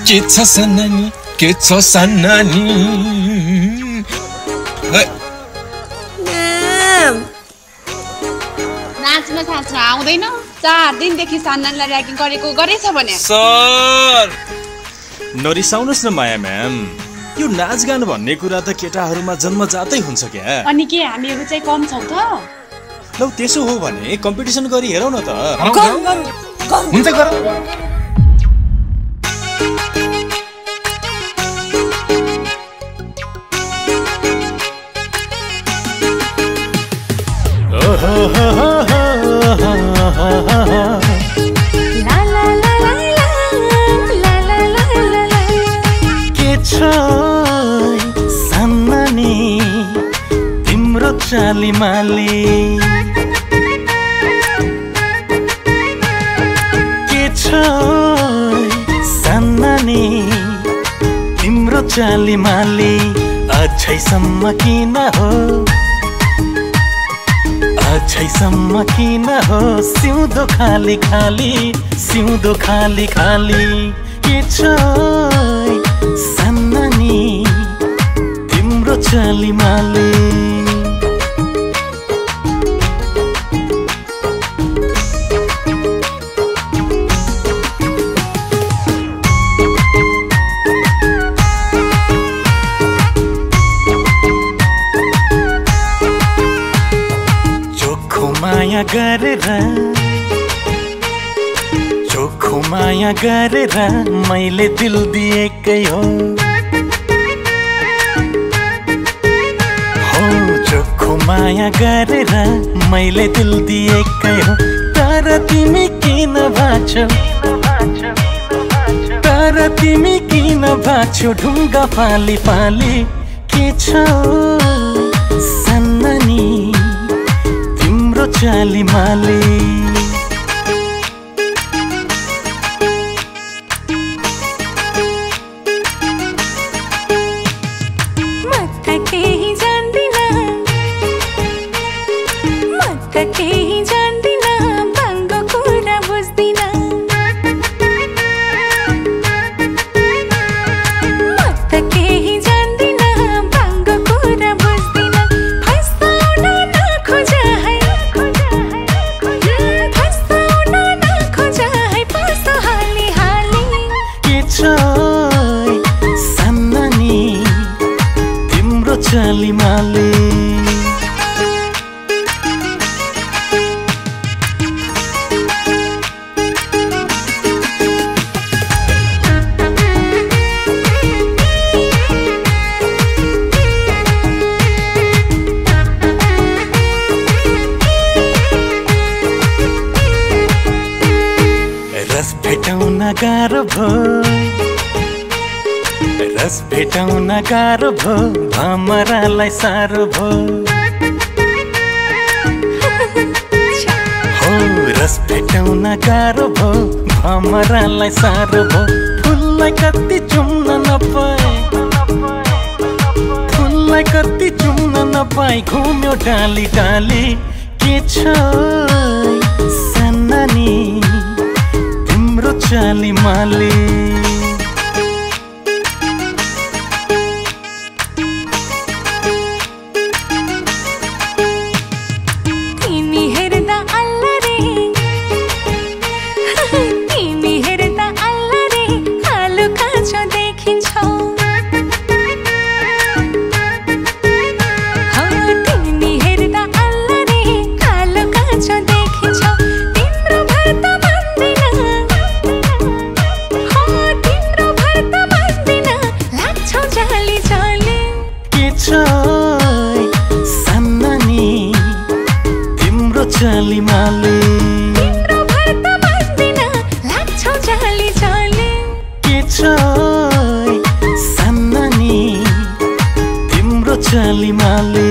के छ सन्नानी के छ सन्नानी नाच्न थाच्न आउँदैन 4 दिनदेखि सन्नानीलाई र्यागिङ गरेको गरेछ भने सर नरिसाउनुस् न माया म्याम यो नाच गान भन्ने कुरा त केटाहरूमा जन्मजातै हुन्छ क्या अनि के हामीहरु चाहिँ कम छौ त लौ त्यसो हो भने कम्पिटिसन गरी हेरौ न त हुन्छ गर सन्नानी तिम्रो चाली माली के छ सन्नानी तिम्रो चाली माली अझैसम्म किन हो अझैसम्म किन हो सिउँदो खाली खाली सिउँदो खाली खाली के छ सन्नानी तिम्रो चाली माली चोखो माया गरेर मैले दिल दिएकै हो चोखो माया गरेर मैले दिल दिएकै हो तर तिमी किन भाछौ तर तिमी किन भाछौ ढुङ्गा पाली पाली के छ सन्नानी तिम्रो चाली माली चाली माली रस भेटाउन गाह्रो भयो रस भेटाउन गाह्रो भो भमरालाई साह्रो भो हो रस भेटाउन गाह्रो भो भमरालाई साह्रो भो फुललाई कति चुम्न नपाए फुललाई कति चुम्न नपाए घुम्यो डाली डाली के छ सन्नानी तिम्रो चाली माली सन्नानी तिम्रो चाली माली तिम्रो भर्ता मान्दिन लाग्छौ जाली जाली के छ सन्नानी तिम्रो चाली माली